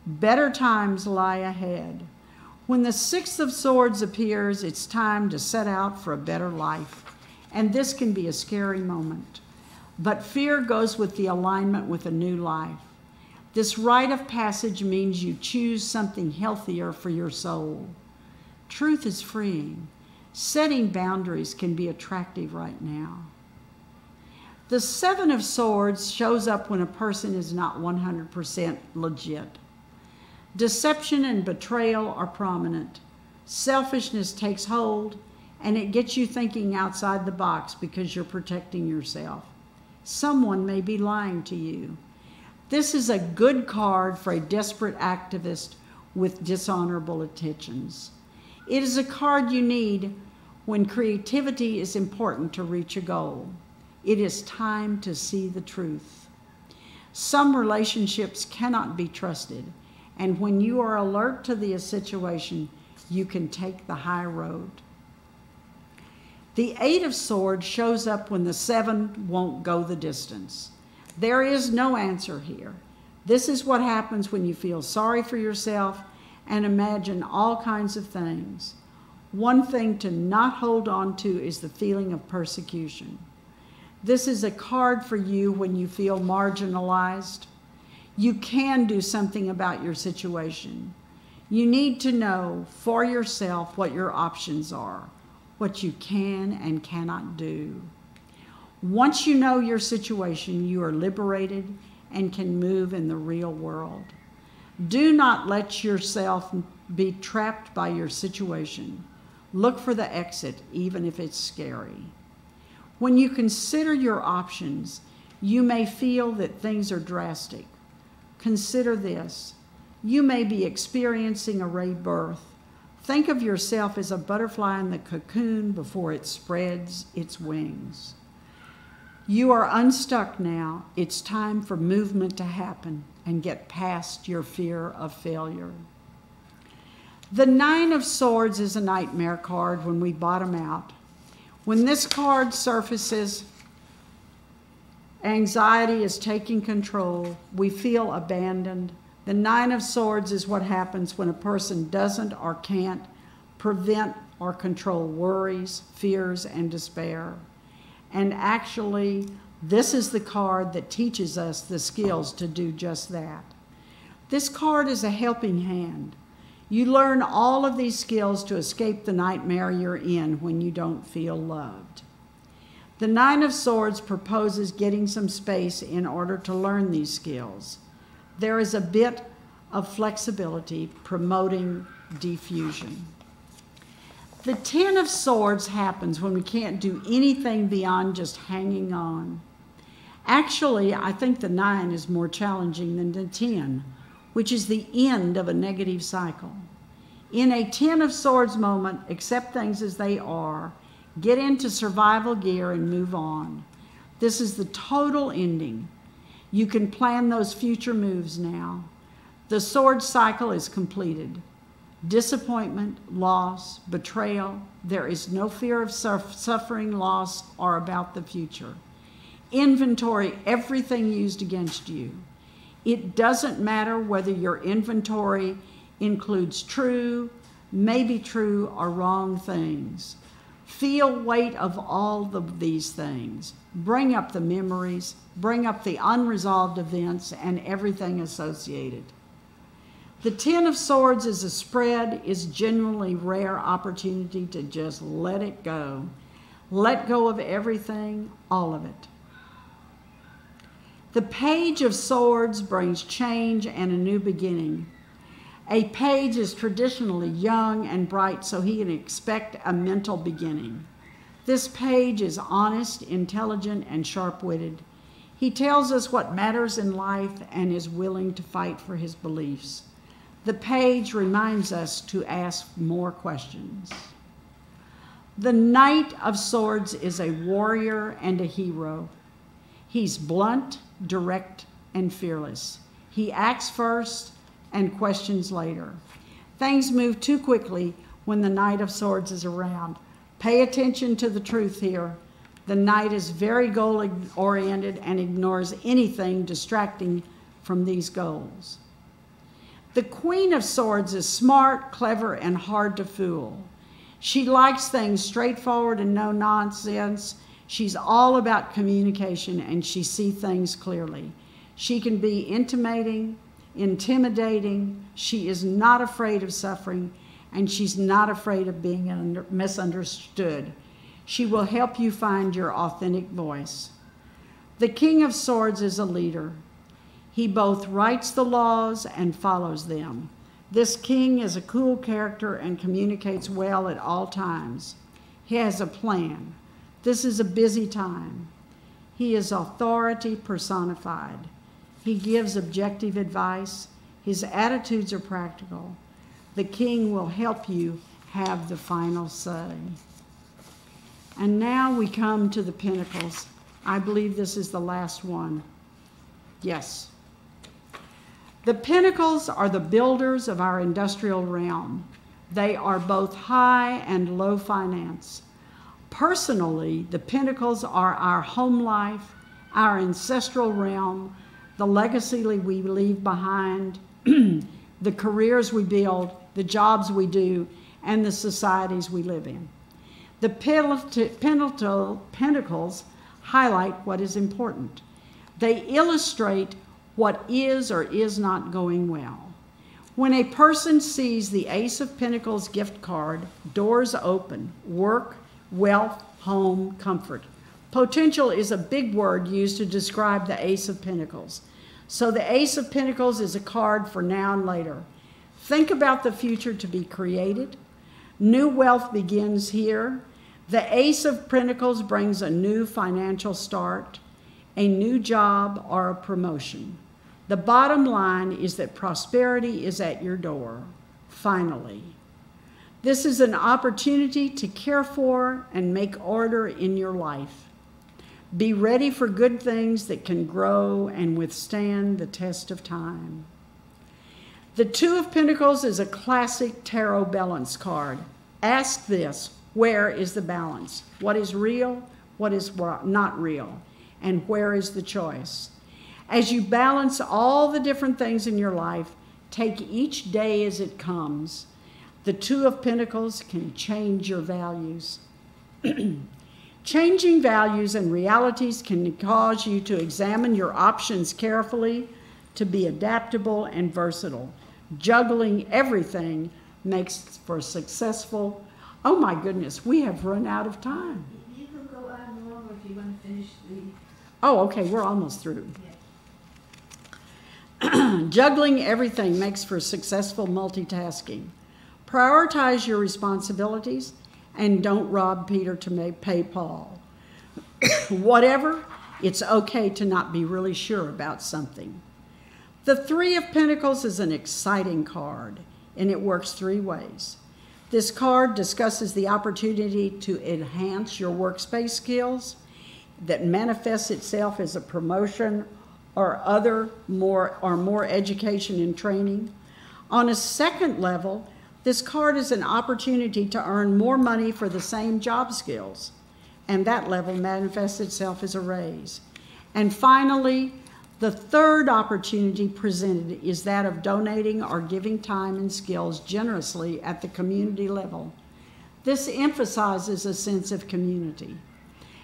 Better times lie ahead. When the Six of Swords appears, it's time to set out for a better life. And this can be a scary moment. But fear goes with the alignment with a new life. This rite of passage means you choose something healthier for your soul. Truth is freeing. Setting boundaries can be attractive right now. The Seven of Swords shows up when a person is not 100% legit. Deception and betrayal are prominent. Selfishness takes hold, and it gets you thinking outside the box because you're protecting yourself. Someone may be lying to you. This is a good card for a desperate activist with dishonorable intentions. It is a card you need when creativity is important to reach a goal. It is time to see the truth. Some relationships cannot be trusted, and when you are alert to the situation, you can take the high road. The Eight of Swords shows up when the Seven won't go the distance. There is no answer here. This is what happens when you feel sorry for yourself and imagine all kinds of things. One thing to not hold on to is the feeling of persecution. This is a card for you when you feel marginalized. You can do something about your situation. You need to know for yourself what your options are, what you can and cannot do. Once you know your situation, you are liberated and can move in the real world. Do not let yourself be trapped by your situation. Look for the exit, even if it's scary. When you consider your options, you may feel that things are drastic. Consider this. You may be experiencing a rebirth. Think of yourself as a butterfly in the cocoon before it spreads its wings. You are unstuck now. It's time for movement to happen and get past your fear of failure. The Nine of Swords is a nightmare card when we bottom out. When this card surfaces, anxiety is taking control. We feel abandoned. The Nine of Swords is what happens when a person doesn't or can't prevent or control worries, fears, and despair. And actually, this is the card that teaches us the skills to do just that. This card is a helping hand. You learn all of these skills to escape the nightmare you're in when you don't feel loved. The Nine of Swords proposes getting some space in order to learn these skills. There is a bit of flexibility promoting diffusion. The Ten of Swords happens when we can't do anything beyond just hanging on. Actually, I think the Nine is more challenging than the 10, which is the end of a negative cycle. In a Ten of Swords moment, accept things as they are, get into survival gear and move on. This is the total ending. You can plan those future moves now. The sword cycle is completed. Disappointment, loss, betrayal. There is no fear of suffering, loss, or about the future. Inventory everything used against you. It doesn't matter whether your inventory includes true, maybe true, or wrong things. Feel weight of all of these things. Bring up the memories, bring up the unresolved events and everything associated. The Ten of Swords is a spread, is genuinely rare opportunity to just let it go. Let go of everything, all of it. The Page of Swords brings change and a new beginning. A page is traditionally young and bright, so he can expect a mental beginning. This page is honest, intelligent, and sharp-witted. He tells us what matters in life and is willing to fight for his beliefs. The page reminds us to ask more questions. The Knight of Swords is a warrior and a hero. He's blunt, direct, and fearless. He acts first and questions later. Things move too quickly when the Knight of Swords is around. Pay attention to the truth here. The Knight is very goal-oriented and ignores anything distracting from these goals. The Queen of Swords is smart, clever, and hard to fool. She likes things straightforward and no nonsense. She's all about communication and she sees things clearly. She can be intimidating. She is not afraid of suffering and she's not afraid of being misunderstood. She will help you find your authentic voice. The King of Swords is a leader. He both writes the laws and follows them. This king is a cool character and communicates well at all times. He has a plan. This is a busy time. He is authority personified. He gives objective advice. His attitudes are practical. The king will help you have the final say. And now we come to the Pentacles. I believe this is the last one. Yes. The Pentacles are the builders of our industrial realm. They are both high and low finance. Personally, the Pentacles are our home life, our ancestral realm, the legacy we leave behind, the careers we build, the jobs we do, and the societies we live in. The Pentacles highlight what is important. They illustrate what is or is not going well. When a person sees the Ace of Pentacles gift card, doors open, work, wealth, home, comfort. Potential is a big word used to describe the Ace of Pentacles. So the Ace of Pentacles is a card for now and later. Think about the future to be created. New wealth begins here. The Ace of Pentacles brings a new financial start, a new job, or a promotion. The bottom line is that prosperity is at your door, finally. This is an opportunity to care for and make order in your life. Be ready for good things that can grow and withstand the test of time. The Two of Pentacles is a classic tarot balance card. Ask this: where is the balance? What is real? What is not real? And where is the choice? As you balance all the different things in your life, take each day as it comes. The Two of Pentacles can change your values. Changing values and realities can cause you to examine your options carefully, to be adaptable and versatile. Juggling everything makes for successful. Oh my goodness, we have run out of time. You can go on more if you want to finish the... Oh, okay, we're almost through. Yeah. Juggling everything makes for successful multitasking. Prioritize your responsibilities and don't rob Peter to pay Paul. Whatever, it's okay to not be really sure about something. The Three of Pentacles is an exciting card, and it works three ways. This card discusses the opportunity to enhance your workspace skills that manifests itself as a promotion or more education and training. On a second level, this card is an opportunity to earn more money for the same job skills, and that level manifests itself as a raise. And finally, the third opportunity presented is that of donating or giving time and skills generously at the community level. This emphasizes a sense of community.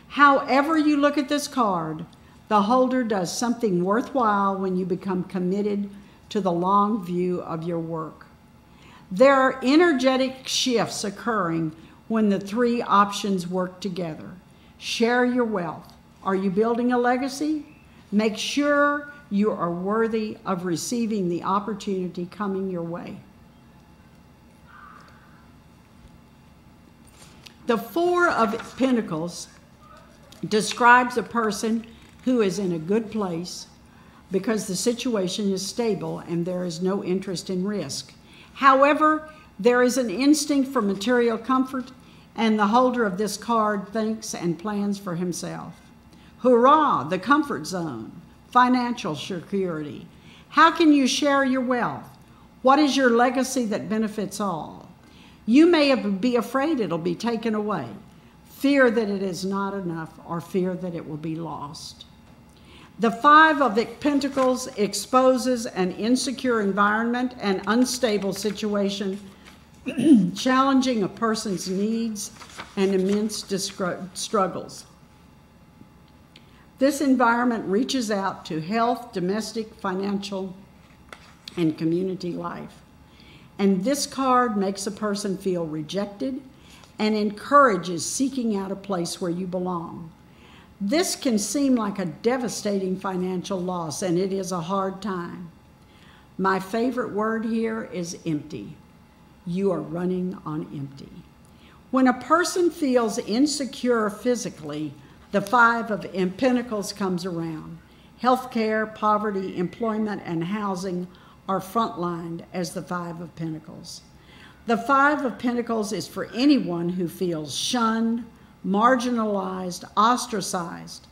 However you look at this card, the holder does something worthwhile when you become committed to the long view of your work. There are energetic shifts occurring when the three options work together. Share your wealth. Are you building a legacy? Make sure you are worthy of receiving the opportunity coming your way. The Four of Pentacles describes a person who is in a good place because the situation is stable and there is no interest in risk. However, there is an instinct for material comfort, and the holder of this card thinks and plans for himself. Hurrah, the comfort zone, financial security. How can you share your wealth? What is your legacy that benefits all? You may be afraid it'll be taken away, fear that it is not enough, or fear that it will be lost. The Five of Pentacles exposes an insecure environment and unstable situation, challenging a person's needs and immense struggles. This environment reaches out to health, domestic, financial, and community life. And this card makes a person feel rejected and encourages seeking out a place where you belong. This can seem like a devastating financial loss, and it is a hard time. My favorite word here is empty. You are running on empty. When a person feels insecure physically, the Five of Pentacles comes around. Healthcare, poverty, employment, and housing are frontlined as the Five of Pentacles. The Five of Pentacles is for anyone who feels shunned, marginalized, ostracized.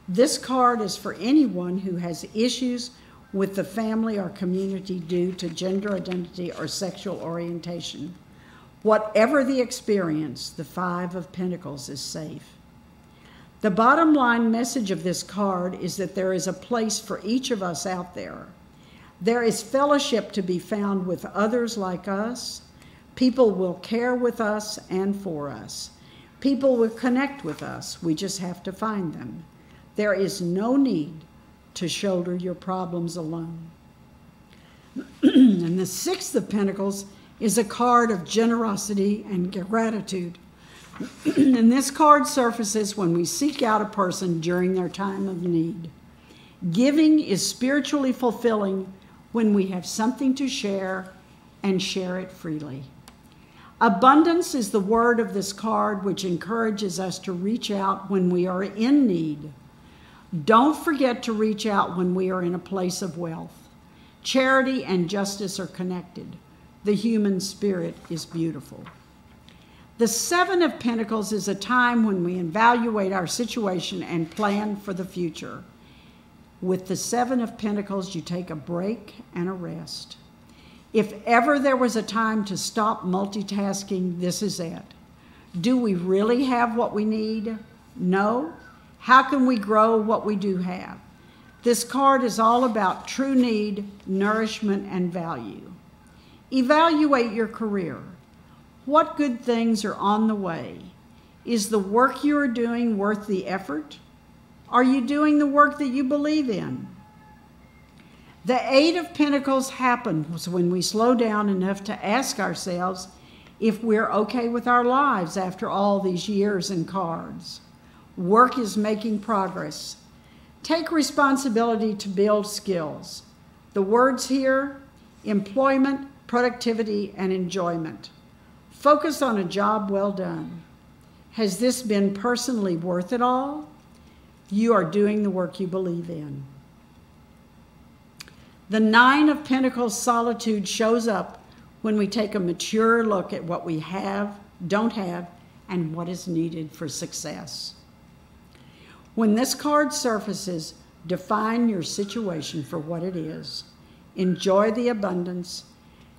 This card is for anyone who has issues with the family or community due to gender identity or sexual orientation. Whatever the experience, the Five of Pentacles is safe. The bottom line message of this card is that there is a place for each of us out there. There is fellowship to be found with others like us. People will care with us and for us. People will connect with us. We just have to find them. There is no need to shoulder your problems alone. And the Six of Pentacles is a card of generosity and gratitude. And this card surfaces when we seek out a person during their time of need. Giving is spiritually fulfilling when we have something to share and share it freely. Abundance is the word of this card, which encourages us to reach out when we are in need. Don't forget to reach out when we are in a place of wealth. Charity and justice are connected. The human spirit is beautiful. The Seven of Pentacles is a time when we evaluate our situation and plan for the future. With the Seven of Pentacles, you take a break and a rest. If ever there was a time to stop multitasking, this is it. Do we really have what we need? No. How can we grow what we do have? This card is all about true need, nourishment, and value. Evaluate your career. What good things are on the way? Is the work you are doing worth the effort? Are you doing the work that you believe in? The Eight of Pentacles happens when we slow down enough to ask ourselves if we're okay with our lives after all these years and cards. Work is making progress. Take responsibility to build skills. The words here: employment, productivity, and enjoyment. Focus on a job well done. Has this been personally worth it all? You are doing the work you believe in. The Nine of Pentacles solitude shows up when we take a mature look at what we have, don't have, and what is needed for success. When this card surfaces, define your situation for what it is. Enjoy the abundance.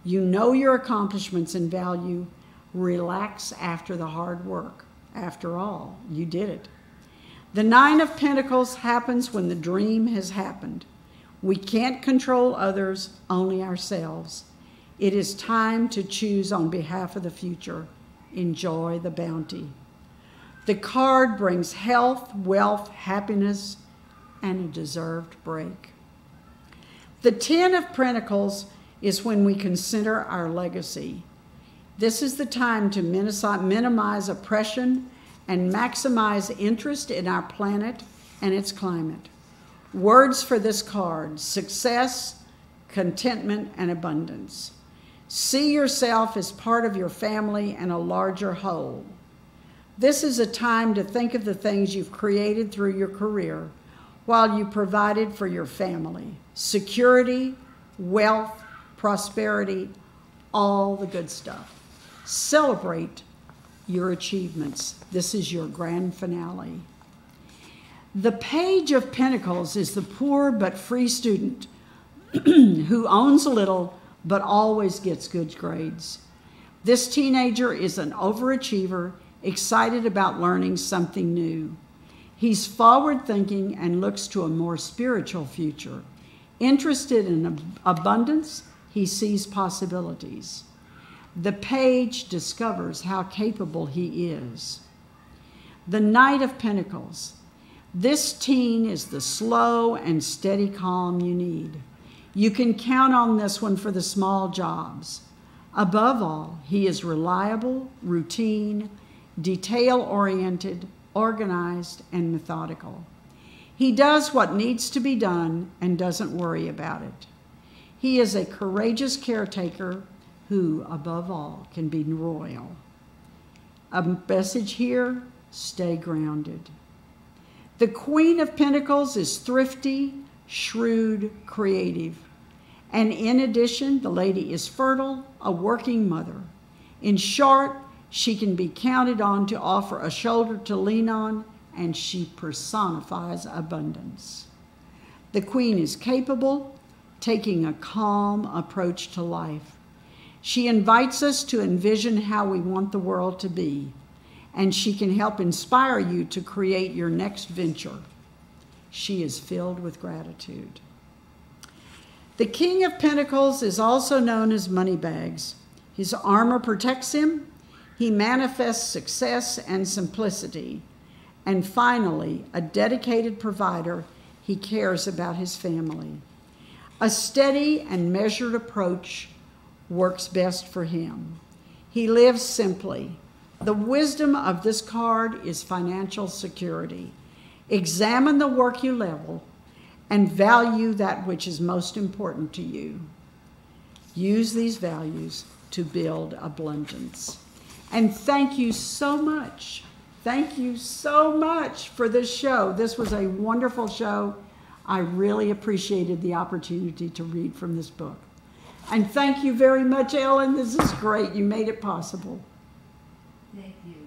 You know your accomplishments and value. Relax after the hard work. After all, you did it. The Nine of Pentacles happens when the dream has happened. We can't control others, only ourselves. It is time to choose on behalf of the future. Enjoy the bounty. The card brings health, wealth, happiness, and a deserved break. The Ten of Pentacles is when we consider our legacy. This is the time to minimize oppression and maximize interest in our planet and its climate. Words for this card: success, contentment, and abundance. See yourself as part of your family and a larger whole. This is a time to think of the things you've created through your career while you provided for your family. Security, wealth, prosperity, all the good stuff. Celebrate your achievements. This is your grand finale. The Page of Pentacles is the poor but free student who owns a little but always gets good grades. This teenager is an overachiever, excited about learning something new. He's forward-thinking and looks to a more spiritual future. Interested in abundance, he sees possibilities. The page discovers how capable he is. The Knight of Pentacles. This teen is the slow and steady calm you need. You can count on this one for the small jobs. Above all, he is reliable, routine, detail-oriented, organized, and methodical. He does what needs to be done and doesn't worry about it. He is a courageous caretaker who, above all, can be royal. A message here: stay grounded. The Queen of Pentacles is thrifty, shrewd, creative. And in addition, the lady is fertile, a working mother. In short, she can be counted on to offer a shoulder to lean on and she personifies abundance. The Queen is capable, taking a calm approach to life. She invites us to envision how we want the world to be, and she can help inspire you to create your next venture. She is filled with gratitude. The King of Pentacles is also known as Moneybags. His armor protects him. He manifests success and simplicity. And finally, a dedicated provider, he cares about his family. A steady and measured approach works best for him. He lives simply. The wisdom of this card is financial security. Examine the work you level and value that which is most important to you. Use these values to build abundance. And thank you so much. Thank you so much for this show. This was a wonderful show. I really appreciated the opportunity to read from this book. And thank you very much, Ellen. This is great. You made it possible. Thank you.